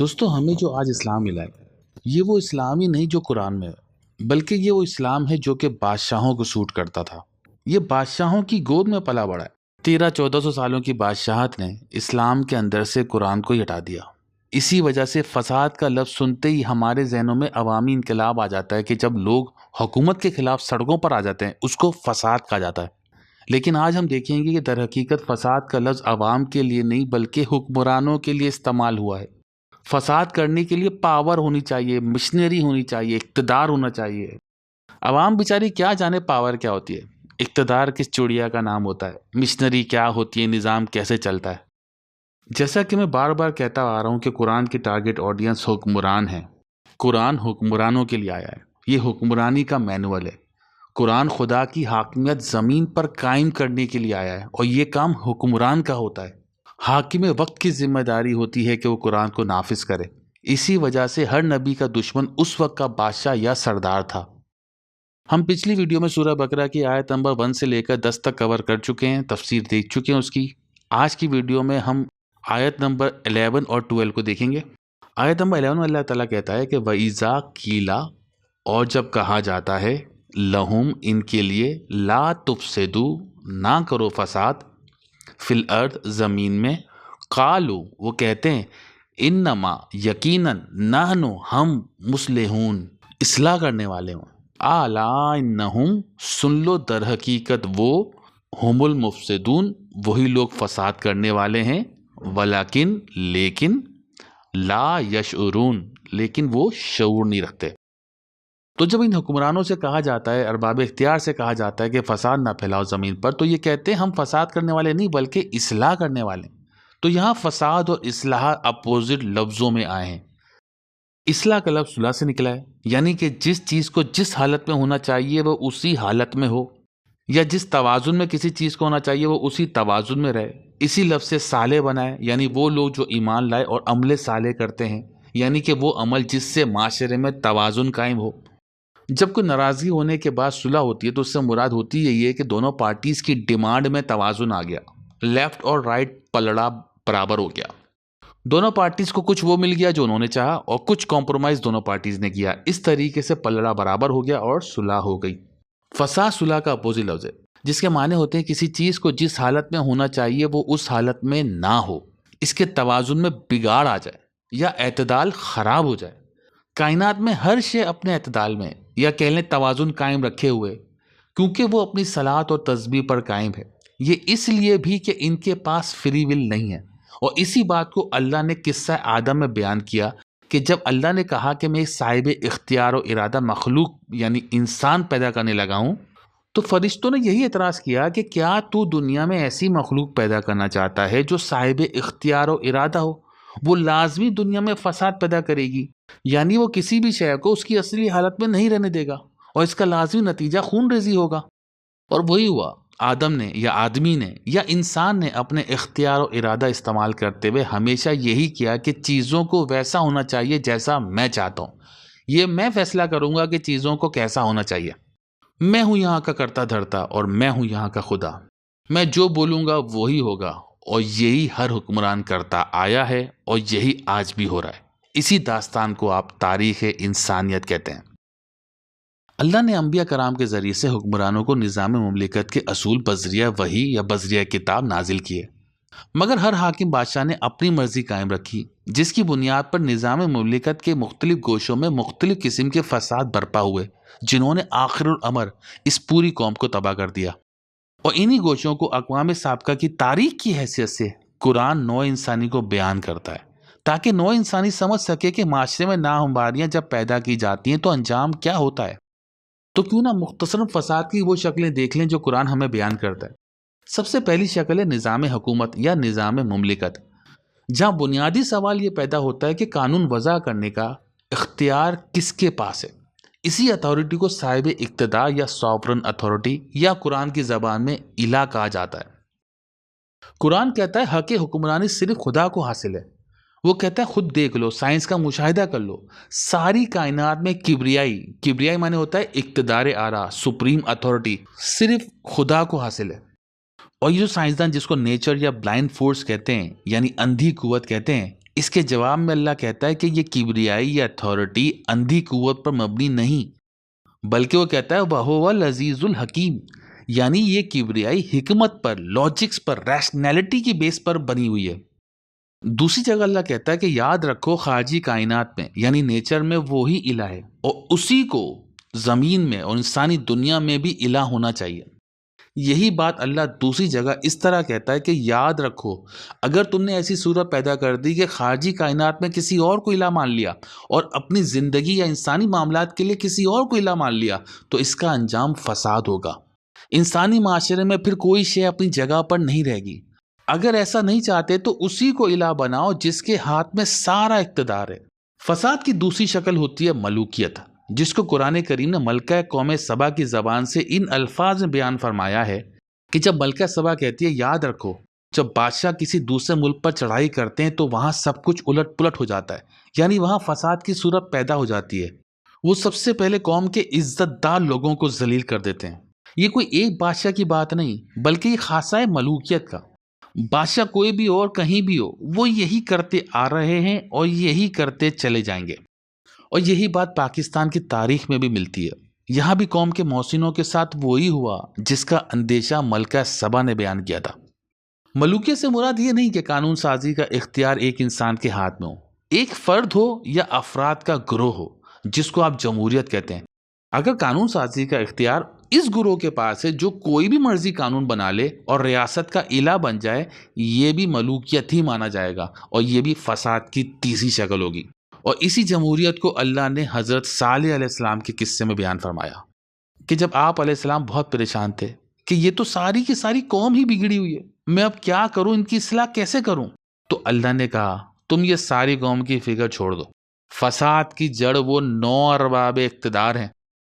دوستو ہمیں جو آج اسلام ملا ہے یہ وہ اسلام ہی نہیں جو قرآن میں ہے، بلکہ یہ وہ اسلام ہے جو کہ بادشاہوں کو سوٹ کرتا تھا۔ یہ بادشاہوں کی گود میں پلا بڑا ہے۔ 1300-1400 سالوں کی بادشاہت نے اسلام کے اندر سے قرآن کو ہٹا دیا۔ اسی وجہ سے فساد کا لفظ سنتے ہی ہمارے ذہنوں میں عوامی انقلاب آ جاتا ہے کہ جب لوگ حکومت کے خلاف سڑکوں پر آ جاتے ہیں اس کو فساد کہا جاتا ہے۔ لیکن آج ہم دیکھیں گے کہ در حقیقت فساد کا لفظ عوام کے لیے نہیں بلکہ حکمرانوں کے لیے استعمال ہوا ہے۔ فساد کرنے کے لیے پاور ہونی چاہیے، مشنری ہونی چاہیے، اقتدار ہونا چاہیے۔ عوام بیچاری کیا جانے پاور کیا ہوتی ہے، اقتدار کس چڑیا کا نام ہوتا ہے، مشنری کیا ہوتی ہے، نظام کیسے چلتا ہے۔ جیسا کہ میں بار بار کہتا آ رہا ہوں کہ قرآن کی ٹارگٹ آڈینس حکمران ہے۔ قرآن حکمرانوں کے لیے آیا ہے، یہ حکمرانی کا مینول ہے۔ قرآن خدا کی حاکمیت زمین پر قائم کرنے کے لیے آیا ہے اور یہ کام حکمران کا ہوتا ہے۔ حاکم وقت کی ذمہ داری ہوتی ہے کہ وہ قرآن کو نافذ کرے۔ اسی وجہ سے ہر نبی کا دشمن اس وقت کا بادشاہ یا سردار تھا۔ ہم پچھلی ویڈیو میں سورہ بقرہ کی آیت نمبر 1 سے لے کر 10 تک کور کر چکے ہیں، تفسیر دیکھ چکے ہیں اس کی۔ آج کی ویڈیو میں ہم آیت نمبر 11 اور 12 کو دیکھیں گے۔ آیت نمبر 11 میں اللہ تعالیٰ کہتا ہے کہ وَإِذَا قِيلَ، اور جب کہا جاتا ہے، لہم، ان کے لیے، لا تفسدوا، نہ کرو فساد، فی الارض، زمین میں، قالو، وہ کہتے ہیں، انما، یقیناً، نحن، ہم، مصلحون، اصلاح کرنے والے ہوں، الا انہم، سن لو، در حقیقت وہ، ہم المفسدون، وہی لوگ فساد کرنے والے ہیں، ولیکن، لیکن، لا یشعرون، لیکن وہ شعور نہیں رکھتے۔ تو جب ان حکمرانوں سے کہا جاتا ہے، ارباب اختیار سے کہا جاتا ہے کہ فساد نہ پھیلاؤ زمین پر، تو یہ کہتے ہیں ہم فساد کرنے والے نہیں بلکہ اصلاح کرنے والے ہیں۔ تو یہاں فساد اور اصلاح اپوزٹ لفظوں میں آئے ہیں۔ اصلاح کا لفظ صلح سے نکلا ہے، یعنی کہ جس چیز کو جس حالت میں ہونا چاہیے وہ اسی حالت میں ہو، یا جس توازن میں کسی چیز کو ہونا چاہیے وہ اسی توازن میں رہے۔ اسی لفظ سے صالح بنا ہے، یعنی وہ لوگ جو ایمان لائے اور عمل صالح کرتے ہیں، یعنی کہ وہ عمل جس سے معاشرے میں توازن قائم ہو۔ جب کوئی ناراضگی ہونے کے بعد صلح ہوتی ہے تو اس سے مراد ہوتی ہے یہ کہ دونوں پارٹیز کی ڈیمانڈ میں توازن آ گیا، لیفٹ اور رائٹ پلڑا برابر ہو گیا۔ دونوں پارٹیز کو کچھ وہ مل گیا جو انہوں نے چاہا اور کچھ کمپرومائز دونوں پارٹیز نے کیا۔ اس طریقے سے پلڑا برابر ہو گیا اور صلح ہو گئی۔ فساد صلح کا اپوزٹ لفظ ہے، جس کے معنی ہوتے ہیں کسی چیز کو جس حالت میں ہونا چاہیے وہ اس حالت میں نہ ہو، اس کے توازن میں بگاڑ آ جائے یا اعتدال خراب ہو جائے۔ کائنات میں ہر شے اپنے اعتدال میں یا کہہ لیں توازن قائم رکھے ہوئے، کیونکہ وہ اپنی صلاحت اور تسبیح پر قائم ہے۔ یہ اس لیے بھی کہ ان کے پاس فری ول نہیں ہے، اور اسی بات کو اللہ نے قصہ آدم میں بیان کیا کہ جب اللہ نے کہا کہ میں صاحب اختیار و ارادہ مخلوق یعنی انسان پیدا کرنے لگا ہوں، تو فرشتوں نے یہی اعتراض کیا کہ کیا تو دنیا میں ایسی مخلوق پیدا کرنا چاہتا ہے جو صاحب اختیار و ارادہ ہو؟ وہ لازمی دنیا میں فساد پیدا کرے گی، یعنی وہ کسی بھی شے کو اس کی اصلی حالت میں نہیں رہنے دے گا، اور اس کا لازمی نتیجہ خون ریزی ہوگا۔ اور وہی ہوا، آدم نے یا آدمی نے یا انسان نے اپنے اختیار و ارادہ استعمال کرتے ہوئے ہمیشہ یہی کیا کہ چیزوں کو ویسا ہونا چاہیے جیسا میں چاہتا ہوں، یہ میں فیصلہ کروں گا کہ چیزوں کو کیسا ہونا چاہیے۔ میں ہوں یہاں کا کرتا دھرتا اور میں ہوں یہاں کا خدا، میں جو بولوں گا وہی ہوگا، اور یہی ہر حکمران کرتا آیا ہے اور یہی آج بھی ہو رہا ہے۔ اسی داستان کو آپ تاریخ انسانیت کہتے ہیں۔ اللہ نے انبیاء کرام کے ذریعے سے حکمرانوں کو نظام مملکت کے اصول بذریعہ وحی یا بذریعہ کتاب نازل کیے، مگر ہر حاکم بادشاہ نے اپنی مرضی قائم رکھی، جس کی بنیاد پر نظام مملکت کے مختلف گوشوں میں مختلف قسم کے فساد برپا ہوئے، جنہوں نے آخر الامر اس پوری قوم کو تباہ کر دیا۔ اور انہی گوشوں کو اقوام سابقہ کی تاریخ کی حیثیت سے قرآن نوع انسانی کو بیان کرتا ہے، تاکہ نوع انسانی سمجھ سکے کہ معاشرے میں ناہمواریاں جب پیدا کی جاتی ہیں تو انجام کیا ہوتا ہے۔ تو کیوں نہ مختصراً فساد کی وہ شکلیں دیکھ لیں جو قرآن ہمیں بیان کرتا ہے۔ سب سے پہلی شکل ہے نظام حکومت یا نظام مملکت، جہاں بنیادی سوال یہ پیدا ہوتا ہے کہ قانون وضع کرنے کا اختیار کس کے پاس ہے۔ اسی اتھارٹی کو صاحب اقتدار یا سوورن اتھارٹی یا قرآن کی زبان میں الہ کہا جاتا ہے۔ قرآن کہتا ہے حق حکمرانی صرف خدا کو حاصل ہے۔ وہ کہتا ہے خود دیکھ لو، سائنس کا مشاہدہ کر لو، ساری کائنات میں کبریائی معنی ہوتا ہے اقتدار اعلیٰ، سپریم اتھارٹی صرف خدا کو حاصل ہے۔ اور یہ جو سائنسدان جس کو نیچر یا بلائنڈ فورس کہتے ہیں یعنی اندھی قوت کہتے ہیں، اس کے جواب میں اللہ کہتا ہے کہ یہ کبریائی یا اتھارٹی اندھی قوت پر مبنی نہیں، بلکہ وہ کہتا ہے وَهُوَ الْعَزِيزُ الْحَكِيمُ، یعنی یہ کبریائی حکمت پر، لاجکس پر، ریشنلٹی کی بیس پر بنی ہوئی ہے۔ دوسری جگہ اللہ کہتا ہے کہ یاد رکھو خارجی کائنات میں یعنی نیچر میں وہی الہ ہے، اور اسی کو زمین میں اور انسانی دنیا میں بھی الہ ہونا چاہیے۔ یہی بات اللہ دوسری جگہ اس طرح کہتا ہے کہ یاد رکھو اگر تم نے ایسی صورت پیدا کر دی کہ خارجی کائنات میں کسی اور کو الہ مان لیا اور اپنی زندگی یا انسانی معاملات کے لیے کسی اور کو الہ مان لیا تو اس کا انجام فساد ہوگا۔ انسانی معاشرے میں پھر کوئی شے اپنی جگہ پر نہیں رہے گی۔ اگر ایسا نہیں چاہتے تو اسی کو الہ بناؤ جس کے ہاتھ میں سارا اقتدار ہے۔ فساد کی دوسری شکل ہوتی ہے ملوکیت، جس کو قرآن کریم نے ملکہ قوم سبا کی زبان سے ان الفاظ میں بیان فرمایا ہے کہ جب ملکہ سبا کہتی ہے یاد رکھو جب بادشاہ کسی دوسرے ملک پر چڑھائی کرتے ہیں تو وہاں سب کچھ الٹ پلٹ ہو جاتا ہے، یعنی وہاں فساد کی صورت پیدا ہو جاتی ہے۔ وہ سب سے پہلے قوم کے عزت دار لوگوں کو ذلیل کر دیتے ہیں۔ یہ کوئی ایک بادشاہ کی بات نہیں بلکہ یہ خاصہ ہے ملوکیت کا۔ بادشاہ کوئی بھی اور کہیں بھی ہو وہ یہی کرتے آ رہے ہیں اور یہی کرتے چلے جائیں گے، اور یہی بات پاکستان کی تاریخ میں بھی ملتی ہے۔ یہاں بھی قوم کے محسنوں کے ساتھ وہی ہوا جس کا اندیشہ ملکہ سبا نے بیان کیا تھا۔ ملوکیت سے مراد یہ نہیں کہ قانون سازی کا اختیار ایک انسان کے ہاتھ میں ہو، ایک فرد ہو یا افراد کا گروہ ہو جس کو آپ جمہوریت کہتے ہیں۔ اگر قانون سازی کا اختیار اس گروہ کے پاس ہے جو کوئی بھی مرضی قانون بنا لے اور ریاست کا الہ بن جائے، یہ بھی ملوکیت ہی مانا جائے گا اور یہ بھی فساد کی تیسری شکل ہوگی۔ اور اسی جمہوریت کو اللہ نے حضرت صالح علیہ السلام کے قصے میں بیان فرمایا کہ جب آپ علیہ السلام بہت پریشان تھے کہ یہ تو ساری کی ساری قوم ہی بگڑی ہوئی ہے، میں اب کیا کروں، ان کی اصلاح کیسے کروں؟ تو اللہ نے کہا تم یہ ساری قوم کی فکر چھوڑ دو، فساد کی جڑ وہ 9 ارباب اقتدار ہیں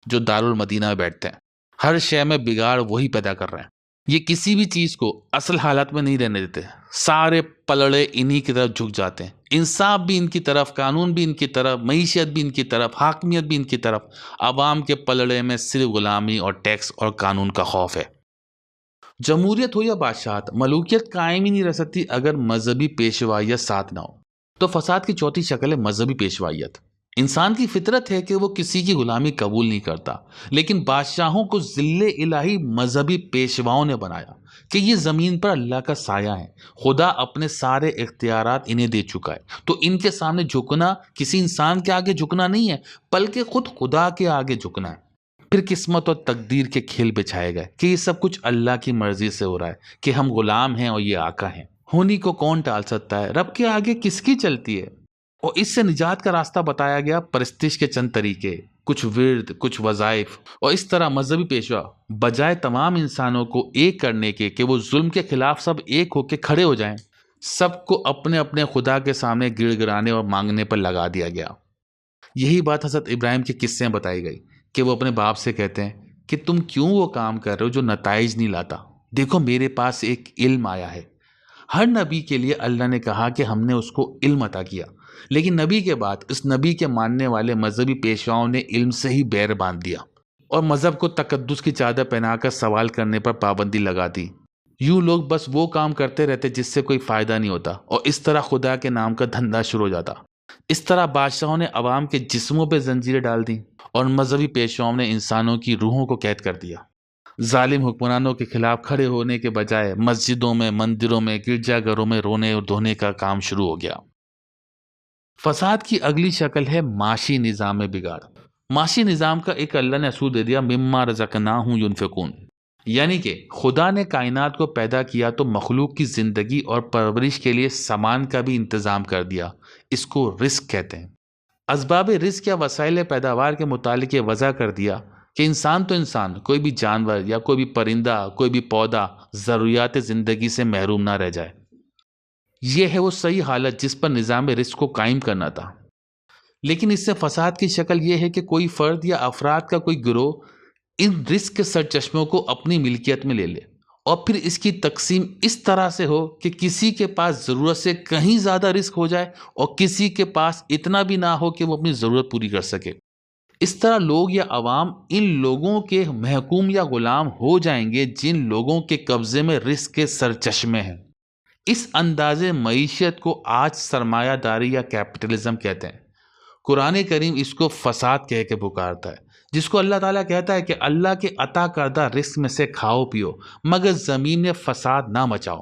جو دارالمدینہ میں بیٹھتے ہیں، ہر شے میں بگاڑ وہی پیدا کر رہے ہیں، یہ کسی بھی چیز کو اصل حالت میں نہیں رہنے دیتے، سارے پلڑے انہی کی طرف جھک جاتے ہیں، انصاف بھی ان کی طرف، قانون بھی ان کی طرف، معیشت بھی ان کی طرف، حاکمیت بھی ان کی طرف۔ عوام کے پلڑے میں صرف غلامی اور ٹیکس اور قانون کا خوف ہے۔ جمہوریت ہو یا بادشاہت، ملوکیت قائم ہی نہیں رہ سکتی اگر مذہبی پیشوائیت ساتھ نہ ہو۔ تو فساد کی چوتھی شکل ہے مذہبی پیشوائیت۔ انسان کی فطرت ہے کہ وہ کسی کی غلامی قبول نہیں کرتا، لیکن بادشاہوں کو ذل الہی مذہبی پیشواؤں نے بنایا کہ یہ زمین پر اللہ کا سایہ ہے، خدا اپنے سارے اختیارات انہیں دے چکا ہے، تو ان کے سامنے جھکنا کسی انسان کے آگے جھکنا نہیں ہے بلکہ خود خدا کے آگے جھکنا ہے۔ پھر قسمت اور تقدیر کے کھیل بچھائے گئے کہ یہ سب کچھ اللہ کی مرضی سے ہو رہا ہے کہ ہم غلام ہیں اور یہ آقا ہیں، ہونی کو کون ٹال سکتا ہے، رب کے آگے کس کی چلتی ہے؟ اور اس سے نجات کا راستہ بتایا گیا، پرستش کے چند طریقے، کچھ ورد، کچھ وظائف، اور اس طرح مذہبی پیشوا بجائے تمام انسانوں کو ایک کرنے کے کہ وہ ظلم کے خلاف سب ایک ہو کے کھڑے ہو جائیں، سب کو اپنے اپنے خدا کے سامنے گڑ گڑانے اور مانگنے پر لگا دیا گیا۔ یہی بات حضرت ابراہیم کے قصے میں بتائی گئی کہ وہ اپنے باپ سے کہتے ہیں کہ تم کیوں وہ کام کر رہے ہو جو نتائج نہیں لاتا؟ دیکھو میرے پاس ایک علم آیا ہے۔ ہر نبی کے لیے اللہ نے کہا کہ ہم نے اس کو علم عطا کیا، لیکن نبی کے بعد اس نبی کے ماننے والے مذہبی پیشواؤں نے علم سے ہی بیر باندھ دیا اور مذہب کو تقدس کی چادر پہنا کر سوال کرنے پر پابندی لگا دی۔ یوں لوگ بس وہ کام کرتے رہتے جس سے کوئی فائدہ نہیں ہوتا، اور اس طرح خدا کے نام کا دھندا شروع ہو جاتا۔ اس طرح بادشاہوں نے عوام کے جسموں پہ زنجیریں ڈال دیں اور مذہبی پیشواؤں نے انسانوں کی روحوں کو قید کر دیا۔ ظالم حکمرانوں کے خلاف کھڑے ہونے کے بجائے مسجدوں میں، مندروں میں، گرجا گھروں میں رونے اور دھونے کا کام شروع ہو گیا۔ فساد کی اگلی شکل ہے معاشی نظام میں بگاڑ۔ معاشی نظام کا ایک اللہ نے اصول دے دیا، مما رزقناہم ینفقون، یعنی کہ خدا نے کائنات کو پیدا کیا تو مخلوق کی زندگی اور پرورش کے لیے سامان کا بھی انتظام کر دیا، اس کو رزق کہتے ہیں۔ اسباب رزق یا وسائل پیداوار کے متعلق یہ وضع کر دیا کہ انسان تو انسان، کوئی بھی جانور یا کوئی بھی پرندہ، کوئی بھی پودا ضروریات زندگی سے محروم نہ رہ جائے۔ یہ ہے وہ صحیح حالت جس پر نظام رزق کو قائم کرنا تھا۔ لیکن اس سے فساد کی شکل یہ ہے کہ کوئی فرد یا افراد کا کوئی گروہ ان رزق کے سرچشموں کو اپنی ملکیت میں لے لے اور پھر اس کی تقسیم اس طرح سے ہو کہ کسی کے پاس ضرورت سے کہیں زیادہ رزق ہو جائے اور کسی کے پاس اتنا بھی نہ ہو کہ وہ اپنی ضرورت پوری کر سکے۔ اس طرح لوگ یا عوام ان لوگوں کے محکوم یا غلام ہو جائیں گے جن لوگوں کے قبضے میں رزق کے سرچشمے ہیں۔ اس انداز معیشت کو آج سرمایہ داری یا کیپٹلزم کہتے ہیں۔ قرآن کریم اس کو فساد کہہ کے پکارتا ہے، جس کو اللہ تعالیٰ کہتا ہے کہ اللہ کے عطا کردہ رزق میں سے کھاؤ پیو مگر زمین میں فساد نہ مچاؤ۔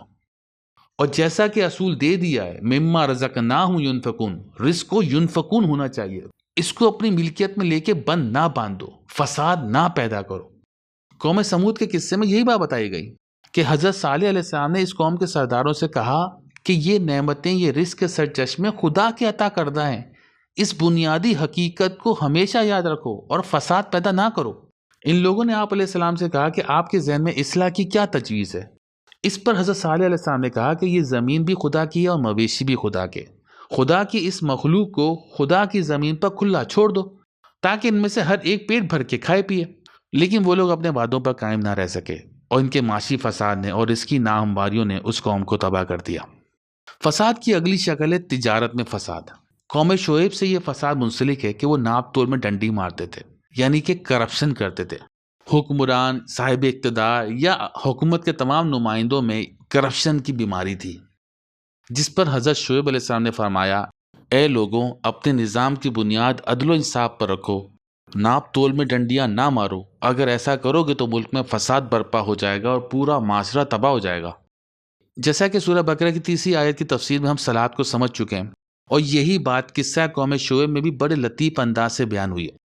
اور جیسا کہ اصول دے دیا ہے مما رزقناہم ینفقون، رزق کو ینفقون ہونا چاہیے، اس کو اپنی ملکیت میں لے کے بند نہ باندھو، فساد نہ پیدا کرو۔ قوم سمود کے قصے میں یہی بات بتائی گئی کہ حضرت صالح علیہ السلام نے اس قوم کے سرداروں سے کہا کہ یہ نعمتیں، یہ رزق کے سرچشمے خدا کے عطا کردہ ہیں، اس بنیادی حقیقت کو ہمیشہ یاد رکھو اور فساد پیدا نہ کرو۔ ان لوگوں نے آپ علیہ السلام سے کہا کہ آپ کے ذہن میں اصلاح کی کیا تجویز ہے؟ اس پر حضرت صالح علیہ السلام نے کہا کہ یہ زمین بھی خدا کی ہے اور مویشی بھی خدا کے، خدا کی اس مخلوق کو خدا کی زمین پر کھلا چھوڑ دو تاکہ ان میں سے ہر ایک پیٹ بھر کے کھائے پیے۔ لیکن وہ لوگ اپنے وعدوں پر قائم نہ رہ سکے اور ان کے معاشی فساد نے اور اس کی ناہمواریوں نے اس قوم کو تباہ کر دیا۔ فساد کی اگلی شکل ہے تجارت میں فساد۔ قوم شعیب سے یہ فساد منسلک ہے کہ وہ ناپ تول میں ڈنڈی مارتے تھے، یعنی کہ کرپشن کرتے تھے۔ حکمران، صاحب اقتدار یا حکومت کے تمام نمائندوں میں کرپشن کی بیماری تھی، جس پر حضرت شعیب علیہ السلام نے فرمایا، اے لوگوں، اپنے نظام کی بنیاد عدل و انصاف پر رکھو، ناپ تول میں ڈنڈیاں نہ مارو، اگر ایسا کرو گے تو ملک میں فساد برپا ہو جائے گا اور پورا معاشرہ تباہ ہو جائے گا۔ جیسا کہ سورہ بقرہ کی 30 آیت کی تفسیر میں ہم صلاۃ کو سمجھ چکے ہیں، اور یہی بات قصہ قوم شعیب میں بھی بڑے لطیف انداز سے بیان ہوئی ہے۔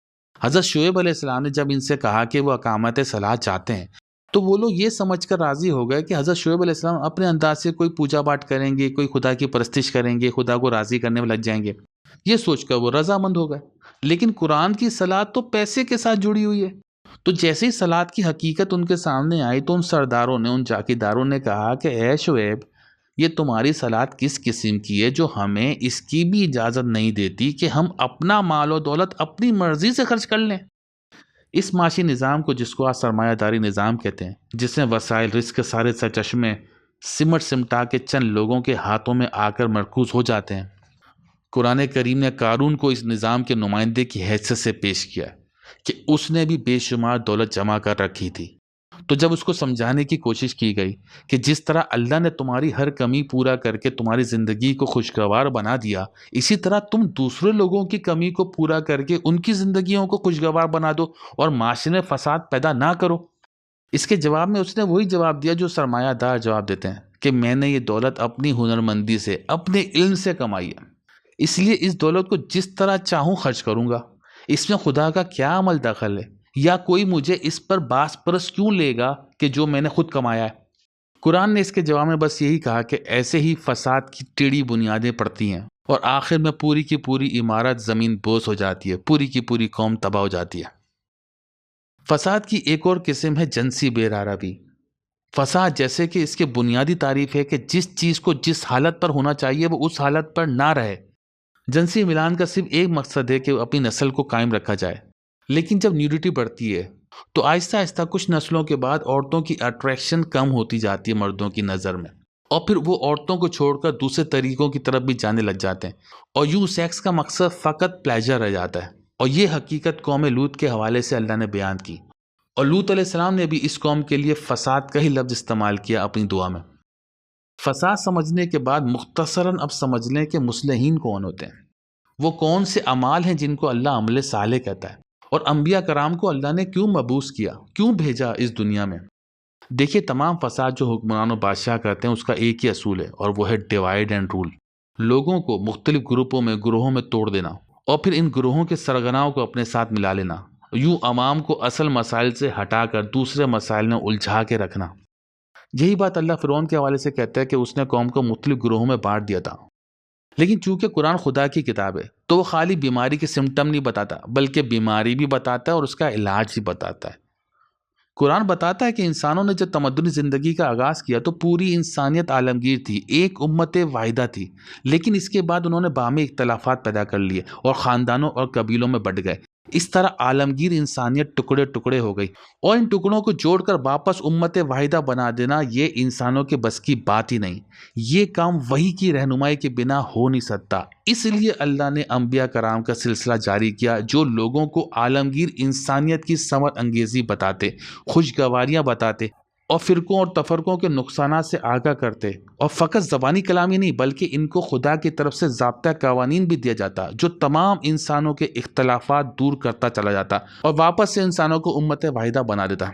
حضرت شعیب علیہ السلام نے جب ان سے کہا کہ وہ اقامت صلاۃ چاہتے ہیں تو وہ لوگ یہ سمجھ کر راضی ہو گئے کہ حضرت شعیب علیہ السلام اپنے انداز سے کوئی پوجا پاٹ کریں گے، کوئی خدا کی پرستش کریں گے، خدا کو راضی کرنے میں لگ جائیں گے۔ یہ سوچ کر وہ رضامند ہو گئے۔ لیکن قرآن کی صلاۃ تو پیسے کے ساتھ جڑی ہوئی ہے، تو جیسے ہی صلاۃ کی حقیقت ان کے سامنے آئی تو ان سرداروں نے، ان چاکیداروں نے کہا کہ اے شعیب، یہ تمہاری صلاۃ کس قسم کی ہے جو ہمیں اس کی بھی اجازت نہیں دیتی کہ ہم اپنا مال و دولت اپنی مرضی سے خرچ کر لیں۔ اس معاشی نظام کو، جس کو آج سرمایہ داری نظام کہتے ہیں، جس میں وسائل رزق کے سارے سرچشمے سمٹ سمٹا کے چند لوگوں کے ہاتھوں میں آ کر مرکوز ہو جاتے ہیں، قرآن کریم نے قارون کو اس نظام کے نمائندے کی حیثیت سے پیش کیا کہ اس نے بھی بے شمار دولت جمع کر رکھی تھی۔ تو جب اس کو سمجھانے کی کوشش کی گئی کہ جس طرح اللہ نے تمہاری ہر کمی پورا کر کے تمہاری زندگی کو خوشگوار بنا دیا، اسی طرح تم دوسرے لوگوں کی کمی کو پورا کر کے ان کی زندگیوں کو خوشگوار بنا دو اور معاشرے میں فساد پیدا نہ کرو۔ اس کے جواب میں اس نے وہی جواب دیا جو سرمایہ دار جواب دیتے ہیں کہ میں نے یہ دولت اپنی ہنرمندی سے، اپنے علم سے کمائی ہے، اس لیے اس دولت کو جس طرح چاہوں خرچ کروں گا، اس میں خدا کا کیا عمل دخل ہے، یا کوئی مجھے اس پر باس پرس کیوں لے گا کہ جو میں نے خود کمایا ہے۔ قرآن نے اس کے جواب میں بس یہی کہا کہ ایسے ہی فساد کی ٹیڑھی بنیادیں پڑتی ہیں اور آخر میں پوری کی پوری عمارت زمین بوس ہو جاتی ہے، پوری کی پوری قوم تباہ ہو جاتی ہے۔ فساد کی ایک اور قسم ہے جنسی بے روی۔ فساد جیسے کہ اس کے بنیادی تعریف ہے کہ جس چیز کو جس حالت پر ہونا چاہیے وہ اس حالت پر نہ رہے۔ جنسی ملان کا صرف ایک مقصد ہے کہ اپنی نسل کو قائم رکھا جائے، لیکن جب نیوڈیٹی بڑھتی ہے تو آہستہ آہستہ کچھ نسلوں کے بعد عورتوں کی اٹریکشن کم ہوتی جاتی ہے مردوں کی نظر میں، اور پھر وہ عورتوں کو چھوڑ کر دوسرے طریقوں کی طرف بھی جانے لگ جاتے ہیں، اور یوں سیکس کا مقصد فقط پلیجر رہ جاتا ہے۔ اور یہ حقیقت قوم لوط کے حوالے سے اللہ نے بیان کی، اور لوط علیہ السلام نے بھی اس قوم کے لیے فساد کا ہی لفظ استعمال کیا اپنی دعا میں۔ فساد سمجھنے کے بعد مختصراً اب سمجھ لیں کہ مصلحین کون ہوتے ہیں، وہ کون سے اعمال ہیں جن کو اللہ عمل صالح کہتا ہے، اور انبیاء کرام کو اللہ نے کیوں مبعوث کیا، کیوں بھیجا اس دنیا میں۔ دیکھیے، تمام فساد جو حکمران و بادشاہ کرتے ہیں اس کا ایک ہی اصول ہے، اور وہ ہے ڈیوائڈ اینڈ رول، لوگوں کو مختلف گروہوں میں توڑ دینا، اور پھر ان گروہوں کے سرغناؤں کو اپنے ساتھ ملا لینا، یوں عوام کو اصل مسائل سے ہٹا کر دوسرے مسائل میں الجھا کے رکھنا۔ یہی بات اللہ فرعون کے حوالے سے کہتا ہے کہ اس نے قوم کو مختلف گروہوں میں بانٹ دیا تھا۔ لیکن چونکہ قرآن خدا کی کتاب ہے تو وہ خالی بیماری کے سمٹم نہیں بتاتا، بلکہ بیماری بھی بتاتا ہے اور اس کا علاج بھی بتاتا ہے۔ قرآن بتاتا ہے کہ انسانوں نے جب تمدنی زندگی کا آغاز کیا تو پوری انسانیت عالمگیر تھی، ایک امت واحدہ تھی، لیکن اس کے بعد انہوں نے باہمی اختلافات پیدا کر لیے اور خاندانوں اور قبیلوں میں بٹ گئے۔ اس طرح عالمگیر انسانیت ٹکڑے ٹکڑے ہو گئی، اور ان ٹکڑوں کو جوڑ کر واپس امت واحدہ بنا دینا یہ انسانوں کے بس کی بات ہی نہیں، یہ کام وحی کی رہنمائی کے بنا ہو نہیں سکتا۔ اس لیے اللہ نے انبیاء کرام کا سلسلہ جاری کیا جو لوگوں کو عالمگیر انسانیت کی ثمر انگیزی بتاتے، خوشگواریاں بتاتے اور فرقوں اور تفرقوں کے نقصانات سے آگاہ کرتے، اور فقط زبانی کلام ہی نہیں بلکہ ان کو خدا کی طرف سے ضابطہ قوانین بھی دیا جاتا جو تمام انسانوں کے اختلافات دور کرتا چلا جاتا اور واپس سے انسانوں کو امت واحدہ بنا دیتا۔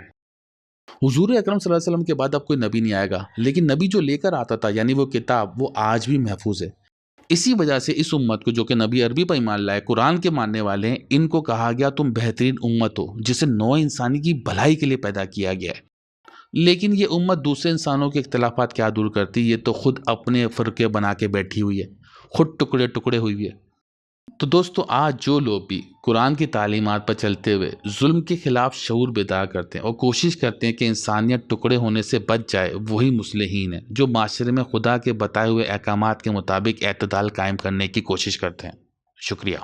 حضور اکرم صلی اللہ علیہ وسلم کے بعد اب کوئی نبی نہیں آئے گا، لیکن نبی جو لے کر آتا تھا یعنی وہ کتاب، وہ آج بھی محفوظ ہے۔ اسی وجہ سے اس امت کو، جو کہ نبی عربی پر ایمان لائے، قرآن کے ماننے والے ہیں، ان کو کہا گیا تم بہترین امت ہو جسے نوع انسانی کی بھلائی کے لیے پیدا کیا گیا ہے۔ لیکن یہ امت دوسرے انسانوں کے اختلافات کیا دور کرتی؟ یہ تو خود اپنے فرقے بنا کے بیٹھی ہوئی ہے، خود ٹکڑے ٹکڑے ہوئی ہے۔ تو دوستو، آج جو لوگ بھی قرآن کی تعلیمات پر چلتے ہوئے ظلم کے خلاف شعور بیدار کرتے ہیں اور کوشش کرتے ہیں کہ انسانیت ٹکڑے ہونے سے بچ جائے، وہی مصلحین ہیں جو معاشرے میں خدا کے بتائے ہوئے احکامات کے مطابق اعتدال قائم کرنے کی کوشش کرتے ہیں۔ شکریہ۔